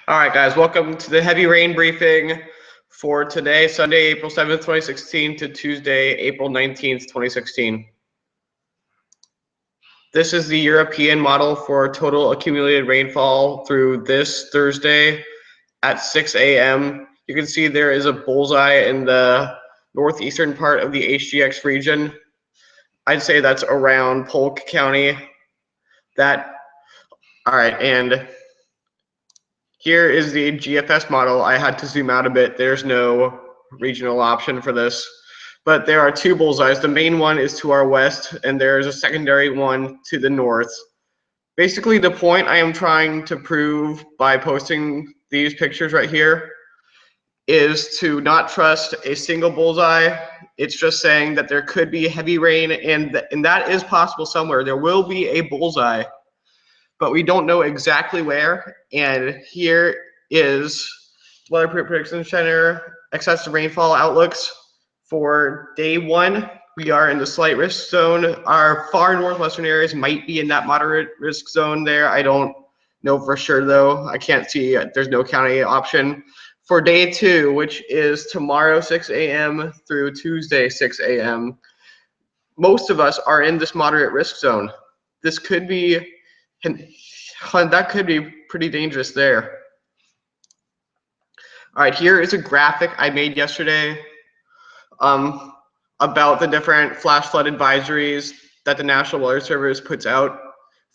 All right, guys, welcome to the heavy rain briefing for today, Sunday, April 7th, 2016 to Tuesday, April 19th, 2016. This is the European model for total accumulated rainfall through this Thursday at 6 a.m. You can see there is a bullseye in the northeastern part of the HGX region. I'd say that's around Polk County. All right, and here is the GFS model. I had to zoom out a bit. There's no regional option for this, but there are two bullseyes. The main one is to our west, and there is a secondary one to the north. Basically, the point I am trying to prove by posting these pictures right here is to not trust a single bullseye. It's just saying that there could be heavy rain, and that is possible somewhere. There will be a bullseye, but we don't know exactly where. And here is Weather Prediction Center excessive rainfall outlooks for day one. We are in the slight risk zone. Our far northwestern areas might be in that moderate risk zone there. I don't know for sure though. I can't see, there's no county option. For day two, which is tomorrow 6 a.m. through Tuesday 6 a.m., most of us are in this moderate risk zone. This could be, that could be pretty dangerous there. All right, here is a graphic I made yesterday about the different flash flood advisories that the National Weather Service puts out.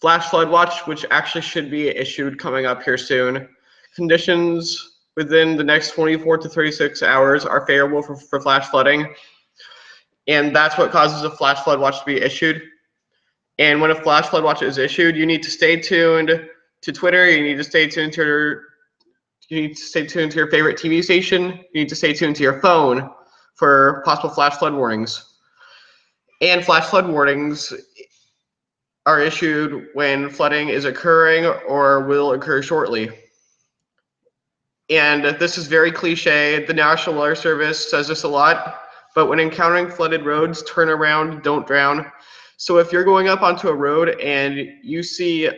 Flash flood watch, which actually should be issued coming up here soon. Conditions within the next 24 to 36 hours are favorable for flash flooding, and that's what causes a flash flood watch to be issued. And when a flash flood watch is issued, you need to stay tuned to Twitter. You need to stay tuned to your favorite TV station. You need to stay tuned to your phone for possible flash flood warnings. And flash flood warnings are issued when flooding is occurring or will occur shortly. And this is very cliche. The National Weather Service says this a lot, but when encountering flooded roads, turn around, don't drown. So if you're going up onto a road and you see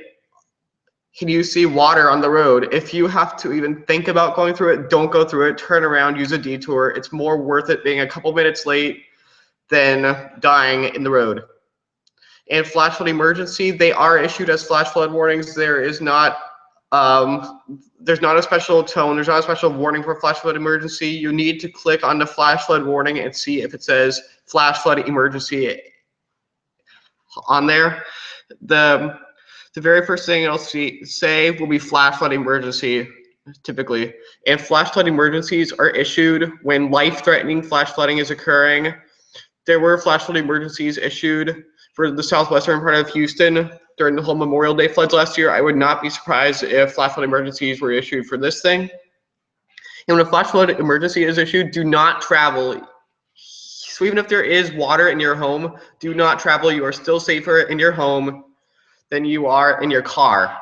water on the road, if you have to even think about going through it, don't go through it, turn around, use a detour. It's more worth it being a couple minutes late than dying in the road. And flash flood emergency, they are issued as flash flood warnings. There's not a special tone, there's not a special warning for flash flood emergency. You need to click on the flash flood warning and see if it says flash flood emergency on there. The very first thing it'll say will be flash flood emergency, typically. And flash flood emergencies are issued when life-threatening flash flooding is occurring. There were flash flood emergencies issued for the southwestern part of Houston during the whole Memorial Day floods last year. I would not be surprised if flash flood emergencies were issued for this thing. And when a flash flood emergency is issued, do not travel. So even if there is water in your home, do not travel. You are still safer in your home than you are in your car.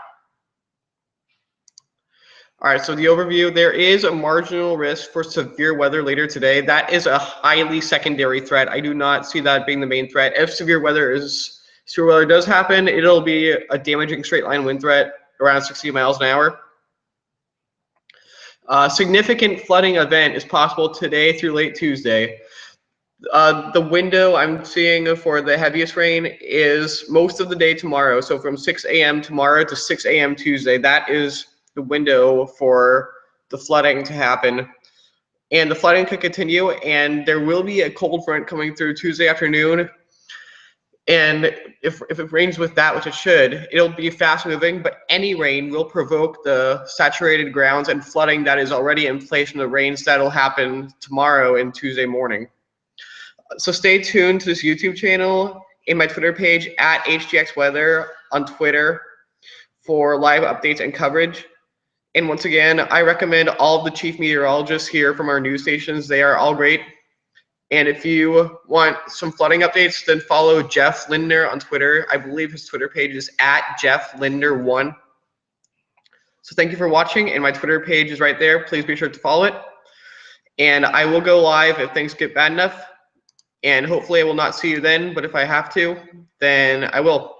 All right, so the overview, there is a marginal risk for severe weather later today. That is a highly secondary threat. I do not see that being the main threat. If severe weather does happen, it'll be a damaging straight line wind threat around 60 miles an hour. Significant flooding event is possible today through late Tuesday. The window I'm seeing for the heaviest rain is most of the day tomorrow. So from 6 a.m. tomorrow to 6 a.m. Tuesday, that is the window for the flooding to happen. And the flooding could continue, and there will be a cold front coming through Tuesday afternoon. And if it rains with that, which it should, it'll be fast moving, but any rain will provoke the saturated grounds and flooding that is already in place from the rains that'll happen tomorrow and Tuesday morning. So stay tuned to this YouTube channel and my Twitter page at HGX Weather on Twitter for live updates and coverage. And once again, I recommend all of the chief meteorologists here from our news stations. They are all great. And if you want some flooding updates, then follow Jeff Lindner on Twitter. I believe his Twitter page is at JeffLindner1. So thank you for watching, and my Twitter page is right there. Please be sure to follow it. And I will go live if things get bad enough. And hopefully I will not see you then, but if I have to, then I will.